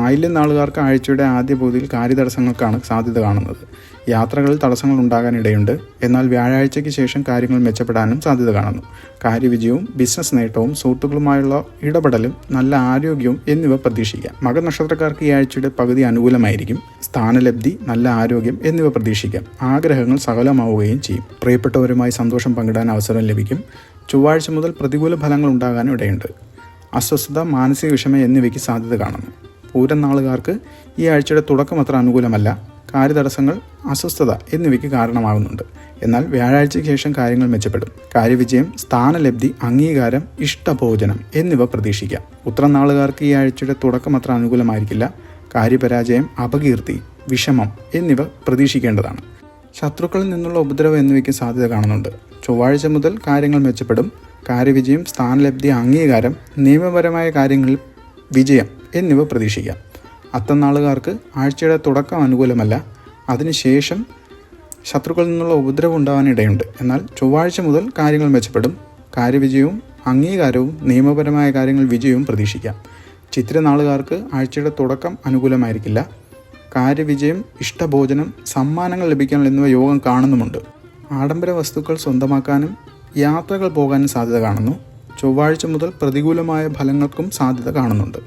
ആയില്യം നാളുകാർക്ക് ആഴ്ചയുടെ ആദ്യ പകുതിയിൽ കാര്യതടസ്സങ്ങൾക്കാണ് സാധ്യത കാണുന്നത്. യാത്രകളിൽ തടസ്സങ്ങൾ ഉണ്ടാകാനിടയുണ്ട്. എന്നാൽ വ്യാഴാഴ്ചയ്ക്ക് ശേഷം കാര്യങ്ങൾ മെച്ചപ്പെടാനും സാധ്യത കാണുന്നു. കാര്യവിജയവും ബിസിനസ് നേട്ടവും സുഹൃത്തുക്കളുമായുള്ള ഇടപെടലും നല്ല ആരോഗ്യവും എന്നിവ പ്രതീക്ഷിക്കാം. മകനക്ഷത്രക്കാർക്ക് ഈ ആഴ്ചയുടെ പകുതി അനുകൂലമായിരിക്കും. സ്ഥാനലബ്ധി, നല്ല ആരോഗ്യം എന്നിവ പ്രതീക്ഷിക്കാം. ആഗ്രഹങ്ങൾ സഫലമാവുകയും ചെയ്യും. പ്രിയപ്പെട്ടവരുമായി സന്തോഷം പങ്കിടാൻ അവസരം ലഭിക്കും. ചൊവ്വാഴ്ച മുതൽ പ്രതികൂല ഫലങ്ങൾ ഉണ്ടാകാനും ഇടയുണ്ട്. അസ്വസ്ഥത, മാനസിക വിഷമം എന്നിവയ്ക്ക് സാധ്യത കാണുന്നു. പൂരം നാളുകാർക്ക് ഈ ആഴ്ചയുടെ തുടക്കം അത്ര അനുകൂലമല്ല. കാര്യതടസ്സങ്ങൾ, അസ്വസ്ഥത എന്നിവയ്ക്ക് കാരണമാകുന്നുണ്ട്. എന്നാൽ വ്യാഴാഴ്ചയ്ക്ക് ശേഷം കാര്യങ്ങൾ മെച്ചപ്പെടും. കാര്യവിജയം, സ്ഥാനലബ്ധി, അംഗീകാരം, ഇഷ്ടഭോജനം എന്നിവ പ്രതീക്ഷിക്കാം. ഉത്രം നാളുകാർക്ക് ഈ ആഴ്ചയുടെ തുടക്കം അത്ര അനുകൂലമായിരിക്കില്ല. കാര്യപരാജയം, അപകീർത്തി, വിഷമം എന്നിവ പ്രതീക്ഷിക്കേണ്ടതാണ്. ശത്രുക്കളിൽ നിന്നുള്ള ഉപദ്രവം എന്നിവയ്ക്ക് സാധ്യത കാണുന്നുണ്ട്. ചൊവ്വാഴ്ച മുതൽ കാര്യങ്ങൾ മെച്ചപ്പെടും. കാര്യവിജയം, സ്ഥാനലബ്ധി, അംഗീകാരം, നിയമപരമായ കാര്യങ്ങളിൽ വിജയം എന്നിവ പ്രതീക്ഷിക്കാം. അത്തം നാളുകാർക്ക് ആഴ്ചയുടെ തുടക്കം അനുകൂലമല്ല. അതിനുശേഷം ശത്രുക്കളിൽ നിന്നുള്ള ഉപദ്രവം ഉണ്ടാകാനിടയുണ്ട്. എന്നാൽ ചൊവ്വാഴ്ച മുതൽ കാര്യങ്ങൾ മെച്ചപ്പെടും. കാര്യവിജയവും അംഗീകാരവും നിയമപരമായ കാര്യങ്ങളിൽ വിജയവും പ്രതീക്ഷിക്കാം. ചിത്തിര നാളുകാർക്ക് ആഴ്ചയുടെ തുടക്കം അനുകൂലമായിരിക്കില്ല. കാര്യവിജയം, ഇഷ്ടഭോജനം, സമ്മാനങ്ങൾ ലഭിക്കാൻ എന്നിവ യോഗം കാണുന്നുമുണ്ട്. ആഡംബര വസ്തുക്കൾ സ്വന്തമാക്കാനും യാത്രകൾ പോകാനും സാധ്യത കാണുന്നു. ചൊവ്വാഴ്ച മുതൽ പ്രതികൂലമായ ഫലങ്ങൾക്കും സാധ്യത കാണുന്നുണ്ട്.